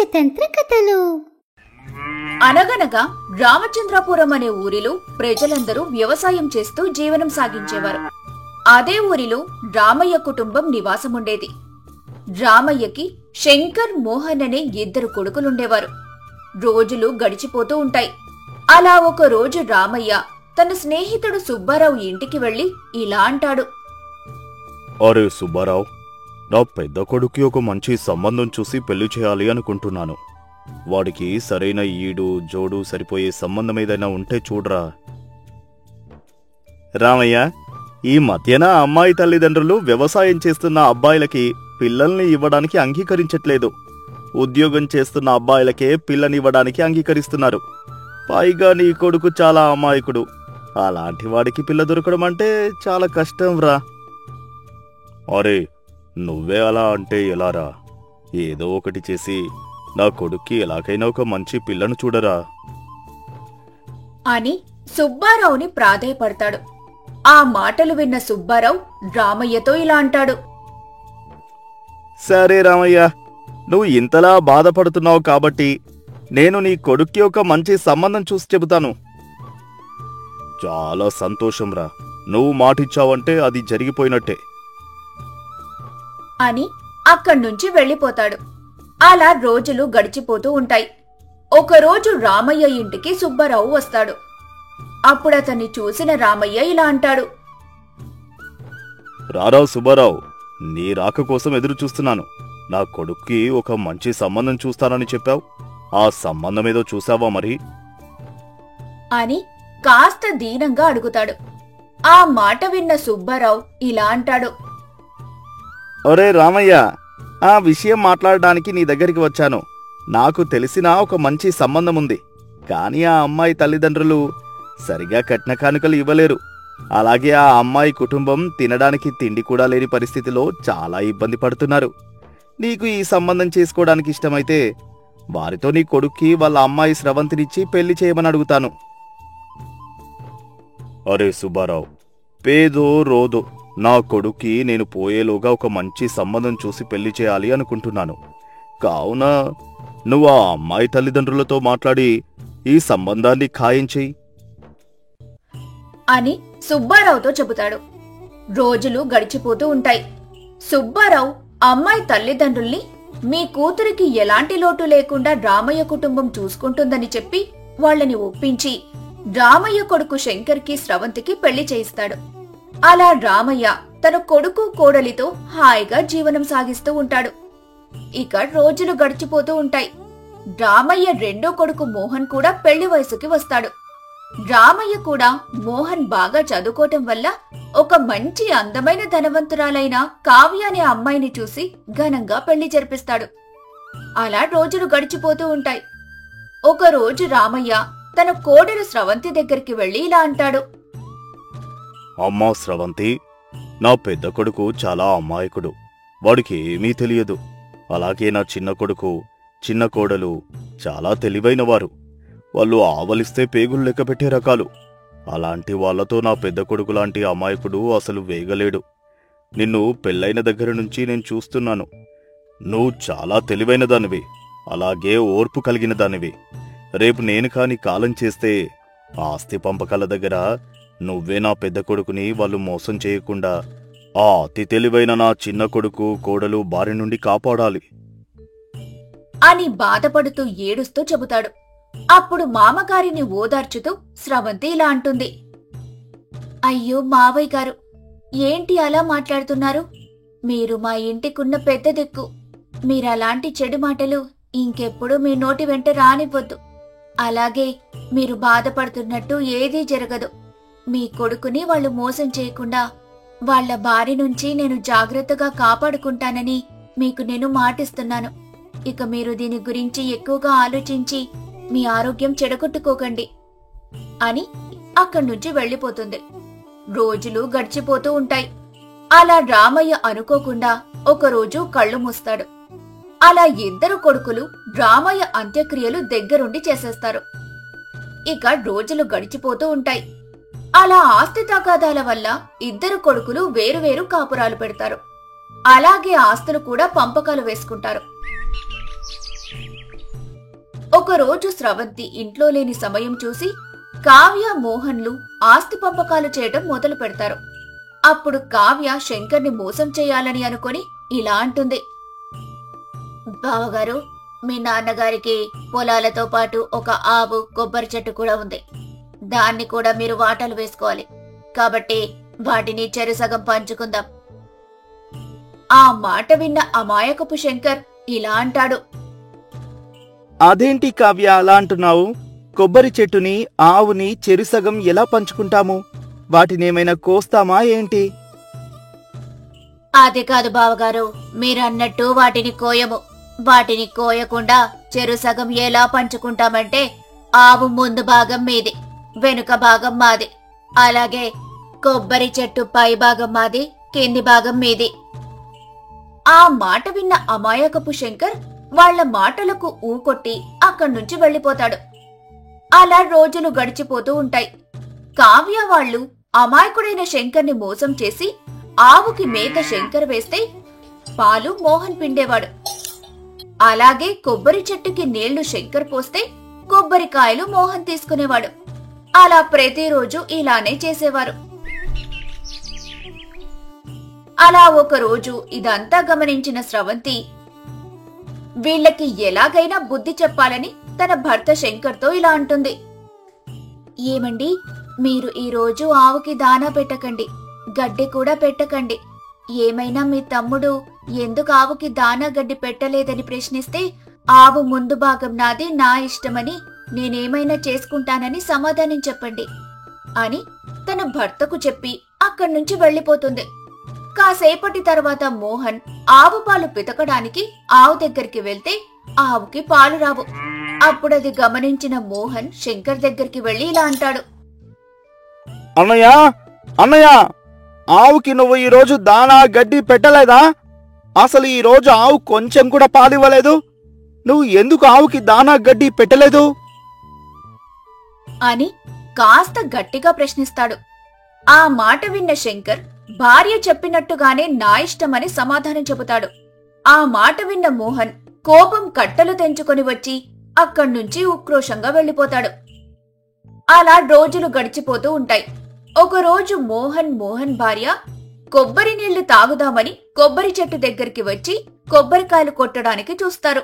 పంచతంత్ర కథలు. అనగనగా రామచంద్రపురం అనే ఊరిలో ప్రజలందరూ వ్యవసాయం చేస్తూ జీవనం సాగించేవారు. అదే ఊరిలో రామయ్య కుటుంబం నివాసముండేది. రామయ్యకి శంకర్, మోహన్ అనే ఇద్దరు కొడుకులుండేవారు. రోజులు గడిచిపోతూ ఉంటాయి. అలా ఒక రోజు రామయ్య తన స్నేహితుడు సుబ్బారావు ఇంటికి వెళ్లి ఇలా అంటాడు. అరే సుబ్బారావు, నా పెద్ద కొడుకు ఒక మంచి సంబంధం చూసి పెళ్లి చేయాలి అనుకుంటున్నాను. వాడికి సరైన ఈడు జోడు సరిపోయే సంబంధం ఏదైనా ఉంటే చూడరా. రామయ్య, ఈ మధ్యన అమ్మాయి తల్లిదండ్రులు వ్యవసాయం చేస్తున్న అబ్బాయిలకి పిల్లల్ని ఇవ్వడానికి అంగీకరించట్లేదు. ఉద్యోగం చేస్తున్న అబ్బాయిలకే పిల్లనివ్వడానికి అంగీకరిస్తున్నారు. పైగా నీ కొడుకు చాలా అమాయకుడు. అలాంటి వాడికి పిల్ల దొరకడం అంటే చాలా కష్టం రా. అరే, నువ్వే అలా అంటే ఎలారా? ఏదో ఒకటి చేసి నా కొడుక్కి ఎలాగైనా ఒక మంచి పిల్లను చూడరా అని సుబ్బారావుని ప్రాధేయపడతాడు. ఆ మాటలు విన్న సుబ్బారావు రామయ్యతో ఇలా అంటాడు. సరే రామయ్య, నువ్వు ఇంతలా బాధపడుతున్నావు కాబట్టి నేను నీ కొడుక్కి ఒక మంచి సంబంధం చూసి చెబుతాను. చాలా సంతోషం రా. నువ్వు మాటిచ్చావంటే అది జరిగిపోయినట్టే అని అక్కడ్నుంచి వెళ్ళిపోతాడు. అలా రోజులు గడిచిపోతూ ఉంటాయి. ఒకరోజు రామయ్య ఇంటికి సుబ్బారావు వస్తాడు. అప్పుడతన్ని చూసిన రామయ్య ఇలా అంటాడు. రారా సుబ్బారావు, నీ రాక కోసం ఎదురు చూస్తున్నాను. నా కొడుక్కి ఒక మంచి సంబంధం చూస్తానని చెప్పావు. ఆ సంబంధం ఏదో చూసావా మరి? అని కాస్త దీనంగా అడుగుతాడు. ఆ మాట విన్న సుబ్బారావు ఇలా అంటాడు. ఒరే రామయ్య, ఆ విషయం మాట్లాడడానికి నీ దగ్గరికి వచ్చాను. నాకు తెలిసిన ఒక మంచి సంబంధం ఉంది. కానీ ఆ అమ్మాయి తల్లిదండ్రులు సరిగా కట్న కానుకలు ఇవ్వలేరు. అలాగే ఆ అమ్మాయి కుటుంబం తినడానికి తిండి కూడా లేని పరిస్థితిలో చాలా ఇబ్బంది పడుతున్నారు. నీకు ఈ సంబంధం చేసుకోవడానికి ఇష్టమైతే వారితో నీ కొడుక్కి వాళ్ళ అమ్మాయి స్రవంతినిచ్చి పెళ్లి చేయమని అడుగుతాను. అరే సుబ్బారావు, పేదో రోదో నా కొడుక్కి నేను పోయేలోగా ఒక మంచి సంబంధం చూసి పెళ్లి చేయాలి అనుకుంటున్నాను. కావున నువ్వు ఆ అమ్మాయి తల్లిదండ్రులతో మాట్లాడి ఈ సంబంధాన్ని ఖాయం చెయ్యి అని సుబ్బారావుతో చెబుతాడు. రోజులు గడిచిపోతూ ఉంటాయి. సుబ్బారావు అమ్మాయి తల్లిదండ్రుల్ని మీ కూతురికి ఎలాంటి లోటు లేకుండా రామయ్య కుటుంబం చూసుకుంటుందని చెప్పి వాళ్లని ఒప్పించి రామయ్య కొడుకు శంకర్కి, స్రవంతికి పెళ్లి చేయిస్తాడు. అలా రామయ్య తన కొడుకు కోడలితో హాయిగా జీవనం సాగిస్తూ ఉంటాడు. ఇక రోజులు గడిచిపోతూ ఉంటాయి. రామయ్య రెండో కొడుకు మోహన్ కూడా పెళ్లి వయసుకి వస్తాడు. రామయ్య కూడా మోహన్ బాగా చదువుకోవటం వల్ల ఒక మంచి అందమైన ధనవంతురాలైన కావ్య అనే అమ్మాయిని చూసి ఘనంగా పెళ్లి జరిపిస్తాడు. అలా రోజులు గడిచిపోతూ ఉంటాయి. ఒకరోజు రామయ్య తన కోడలు స్రవంతి దగ్గరికి వెళ్లి ఇలా అంటాడు. అమ్మా స్రవంతి, నా పెద్ద కొడుకు చాలా అమాయకుడు. వాడికి ఏమీ తెలియదు. అలాగే నా చిన్న కొడుకు, చిన్న కోడలు చాలా తెలివైనవారు. వాళ్ళు ఆవలిస్తే పేగులు లెక్క పెట్టే రకాలు. అలాంటి వాళ్లతో నా పెద్ద కొడుకు లాంటి అమాయకుడు అసలు వేగలేడు. నిన్ను పెళ్ళైన దగ్గర నుంచి నేను చూస్తున్నాను. నువ్వు చాలా తెలివైన దానివి, అలాగే ఓర్పు కలిగిన దానివి. రేపు నేను కాని కాలం చేస్తే ఆస్తి పంపకాల దగ్గర నువ్వే నా పెద్ద కొడుకుని వాళ్ళు మోసం చేయకుండా ఆ అతి తెలివైన నా చిన్న కొడుకు, కోడలు బారి నుండి కాపాడాలి అని బాధపడుతూ ఏడుస్తూ చెబుతాడు. అప్పుడు మామగారిని ఓదార్చుతూ స్రవంతి ఇలా అంటుంది. అయ్యో మావయ్య గారు, ఏంటి అలా మాట్లాడుతున్నారు? మీరు మా ఇంటికున్న పెద్ద దిక్కు. మీరలాంటి చెడు మాటలు ఇంకెప్పుడు మీ నోటి వెంట రానివ్వద్దు. అలాగే మీరు బాధపడుతున్నట్టు ఏదీ జరగదు. మీ కొడుకుని వాళ్ళు మోసం చేయకుండా వాళ్ల బారి నుంచి నేను జాగ్రత్తగా కాపాడుకుంటానని మీకు నేను మాటిస్తున్నాను. ఇక మీరు దీని గురించి ఎక్కువగా ఆలోచించి మీ ఆరోగ్యం చెడగొట్టుకోకండి అని అక్కడ్నుంచి వెళ్లిపోతుంది. రోజులు గడిచిపోతూ ఉంటాయి. అలా రామయ్య అనుకోకుండా ఒకరోజు కళ్ళు మూస్తాడు. అలా ఇద్దరు కొడుకులు రామయ్య అంత్యక్రియలు దగ్గరుండి చేసేస్తారు. ఇక రోజులు గడిచిపోతూ ఉంటాయి. అలా ఆస్తి తగాదాల వల్ల ఇద్దరు కొడుకులు వేరువేరు కాపురాలు పెడతారు. అలాగే ఆస్తులు కూడా పంపకాలు వేసుకుంటారు. ఒకరోజు స్రవంతి ఇంట్లో లేని సమయం చూసి కావ్య మోహన్లు ఆస్తి పంపకాలు చేయటం మొదలు పెడతారు. అప్పుడు కావ్య శంకర్ని మోసం చేయాలని అనుకొని ఇలా అంటుంది. బావగారు, మీ నాన్నగారికి పొలాలతో పాటు ఒక ఆవు, కొబ్బరి చెట్టు కూడా ఉంది. దాన్ని కూడా మీరు వాటాలు వేసుకోవాలి. కాబట్టి వాటిని చెరుసగం పంచుకుందాం. ఆ మాట విన్న అమాయకపు శంకర్ ఇలా అంటాడు. అదేంటి కావ్య అలా అంటున్నావు? కొబ్బరి చెట్టుని, ఆవుని చెరుసగం ఎలా పంచుకుంటాము? వాటినేమైనా కోస్తామా ఏంటి? అదే కాదు బావగారు, మీరన్నట్టు వాటిని కోయము. వాటిని కోయకుండా చెరుసగం ఎలా పంచుకుంటామంటే, ఆవు ముందు భాగం మీది, వెనుక భాగం మాది. అలాగే కొబ్బరి చెట్టు పై భాగం మాది, కింది భాగం మీది. ఆ మాట విన్న అమాయకపు శంకర్ వాళ్ల మాటలకు ఊకొట్టి అక్కడ్నుంచి వెళ్లిపోతాడు. అలా రోజులు గడిచిపోతూ ఉంటాయి. కావ్య వాళ్లు అమాయకుడైన శంకర్ని మోసం చేసి ఆవుకి మేత శంకర్ వేస్తే పాలు మోహన్ పిండేవాడు. అలాగే కొబ్బరి చెట్టుకి నీళ్లు శంకర్ పోస్తే కొబ్బరికాయలు మోహన్ తీసుకునేవాడు. అలా ప్రతిరోజు ఇలానే చేసేవారు. అలా ఒకరోజు ఇదంతా గమనించిన స్రవంతి వీళ్లకి ఎలాగైనా బుద్ధి చెప్పాలని తన భర్త శంకర్తో ఇలా అంటుంది. ఏమండి, మీరు ఈరోజు ఆవుకి దానా పెట్టకండి, గడ్డి కూడా పెట్టకండి. ఏమైనా మీ తమ్ముడు ఎందుకు ఆవుకి దానా గడ్డి పెట్టలేదని ప్రశ్నిస్తే ఆవు ముందు భాగం నాది, నా ఇష్టమని, నేనేమైనా చేసుకుంటానని సమాధానం చెప్పండి అని తన భర్తకు చెప్పి అక్కడ్నుంచి వెళ్లిపోతుంది. కాసేపటి తర్వాత మోహన్ ఆవు పాలు పితకడానికి ఆవు దగ్గరికి వెళ్తే ఆవుకి పాలు రావు. అప్పుడది గమనించిన మోహన్ శంకర్ దగ్గరికి వెళ్లి ఇలా అంటాడు. అన్నయ్య, అన్నయ్య, ఆవుకి నువ్వు ఈరోజు దానా గడ్డి పెట్టలేదా? అసలు ఈరోజు ఆవు కొంచెం కూడా పాలివ్వలేదు. నువ్వు ఎందుకు ఆవుకి దానా గడ్డి పెట్టలేదు అని కాస్త గట్టిగా ప్రశ్నిస్తాడు. ఆ మాట విన్న శంకర్ భార్య చెప్పినట్టుగానే నా ఇష్టమని సమాధానం చెబుతాడు. ఆ మాట విన్న మోహన్ కోపం కట్టలు తెంచుకొని వచ్చి అక్కడ్నుంచి ఉక్రోషంగా వెళ్లిపోతాడు. అలా రోజులు గడిచిపోతూ ఉంటాయి. ఒకరోజు మోహన్ భార్య కొబ్బరి నీళ్లు తాగుదామని కొబ్బరి చెట్టు దగ్గరికి వచ్చి కొబ్బరికాయలు కొట్టడానికి చూస్తారు.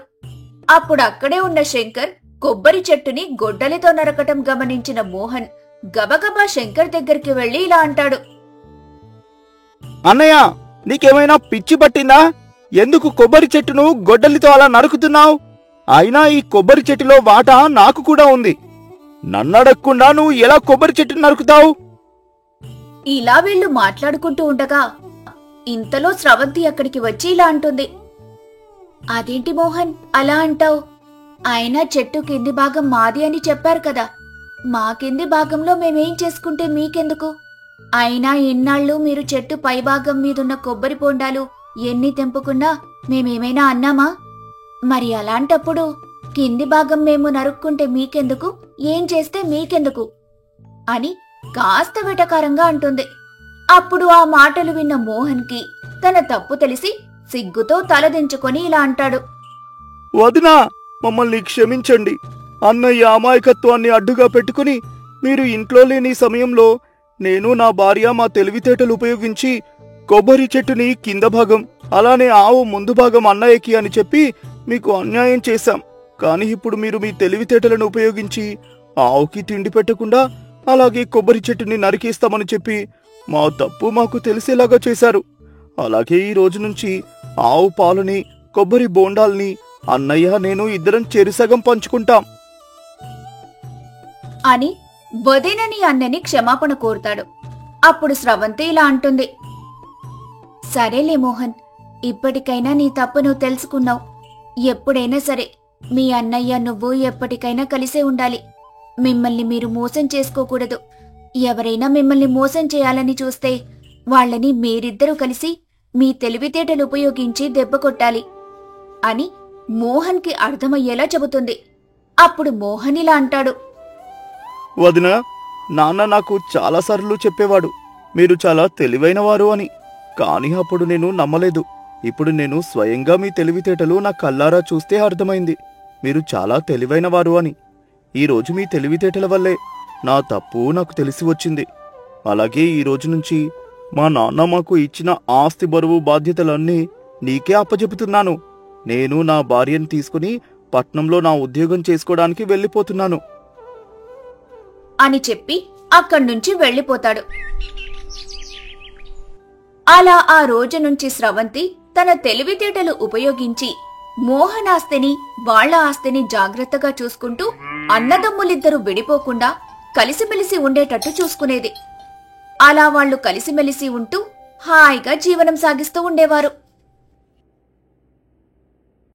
అప్పుడు అక్కడే ఉన్న శంకర్ కొబ్బరి చెట్టుని గొడ్డలితో నరకటం గమనించిన మోహన్ గబగబా శంకర్ దగ్గరికి వెళ్లి ఇలా అంటాడు. అన్నయ్య, నీకేమైనా పిచ్చి పట్టిందా? ఎందుకు కొబ్బరి చెట్టును గొడ్డలితో అలా నరుకుతున్నావు? అయినా ఈ కొబ్బరి చెట్టులో వాటా నాకు కూడా ఉంది. నన్నడగకుండా నువ్వు ఎలా కొబ్బరి చెట్టును నరుకుతావు? ఇలా వీళ్లు మాట్లాడుకుంటూ ఉండగా ఇంతలో స్రవంతి అక్కడికి వచ్చి ఇలా అంటుంది. అదేంటి మోహన్ అలా అంటావు? అయినా చెట్టు కింది భాగం మాది అని చెప్పారు కదా. మా కింది భాగంలో మేమేం చేసుకుంటే మీకెందుకు? అయినా ఇన్నాళ్ళు మీరు చెట్టు పైభాగం మీదున్న కొబ్బరి బొండాలు ఎన్ని తెంపుకున్నా మేమేమైనా అన్నామా? మరి అలాంటప్పుడు కింది భాగం మేము నరుక్కుంటే మీకెందుకు, ఏం చేస్తే మీకెందుకు అని కాస్త వెటకారంగా అంటుంది. అప్పుడు ఆ మాటలు విన్న మోహన్కి తన తప్పు తెలిసి సిగ్గుతో తలదించుకొని ఇలా అంటాడు. వదినా, మమ్మల్ని క్షమించండి. అన్నయ్య అమాయకత్వాన్ని అడ్డుగా పెట్టుకుని మీరు ఇంట్లో లేని సమయంలో నేను, నా భార్య మా తెలివితేటలు ఉపయోగించి కొబ్బరి చెట్టుని కింద భాగం, అలానే ఆవు ముందు భాగం అన్నయ్యకి అని చెప్పి మీకు అన్యాయం చేశాం. కాని ఇప్పుడు మీరు మీ తెలివితేటలను ఉపయోగించి ఆవుకి తిండి పెట్టకుండా అలాగే కొబ్బరి చెట్టుని నరికేస్తామని చెప్పి మా తప్పు మాకు తెలిసేలాగా చేశారు. అలాగే ఈ రోజు నుంచి ఆవు పాలని, కొబ్బరి బోండాల్ని అన్నయ్య నేను ఇద్దరం చెరుసగం పంచుకుంటాం అని వదినని అన్నని క్షమాపణ కోరుతాడు. అప్పుడు స్రవంతి ఇలా అంటుంది. సరేలే మోహన్, ఇప్పటికైనా నీ తప్పు నువ్వు తెలుసుకున్నావు. ఎప్పుడైనా సరే మీ అన్నయ్య నువ్వు ఎప్పటికైనా కలిసే ఉండాలి. మిమ్మల్ని మీరు మోసం చేసుకోకూడదు. ఎవరైనా మిమ్మల్ని మోసం చేయాలని చూస్తే వాళ్ళని మీరిద్దరూ కలిసి మీ తెలివితేటలు ఉపయోగించి దెబ్బ కొట్టాలి అని మోహన్కి అర్థమయ్యేలా చెబుతుంది. అప్పుడు మోహన్ ఇలా అంటాడు. వదినా, నాన్న నాకు చాలాసార్లు చెప్పేవాడు మీరు చాలా తెలివైనవారు అని. కాని అప్పుడు నేను నమ్మలేదు. ఇప్పుడు నేను స్వయంగా మీ తెలివితేటలు నా కళ్ళారా చూస్తే అర్థమైంది. మీరు చాలా తెలివైనవారు అని. ఈరోజు మీ తెలివితేటల వల్లే నా తప్పు నాకు తెలిసి వచ్చింది. అలాగే ఈ రోజు నుంచి మా నాన్న మాకు ఇచ్చిన ఆస్తి బరువు బాధ్యతలన్నీ నీకే అప్పచెపుతున్నాను. నేను నా భార్యను తీసుకుని పట్నంలో నా ఉద్యోగం చేసుకోవడానికి వెళ్ళిపోతున్నాను అని చెప్పి అక్కడ్నుంచి వెళ్ళిపోతాడు. అలా ఆ రోజు నుంచి స్రవంతి తన తెలివితేటలు ఉపయోగించి మోహన్ ఆస్తిని, వాళ్ల ఆస్తిని జాగ్రత్తగా చూసుకుంటూ అన్నదమ్ములిద్దరూ విడిపోకుండా కలిసిమెలిసి ఉండేటట్టు చూసుకునేది. అలా వాళ్లు కలిసిమెలిసి ఉంటూ హాయిగా జీవనం సాగిస్తూ ఉండేవారు.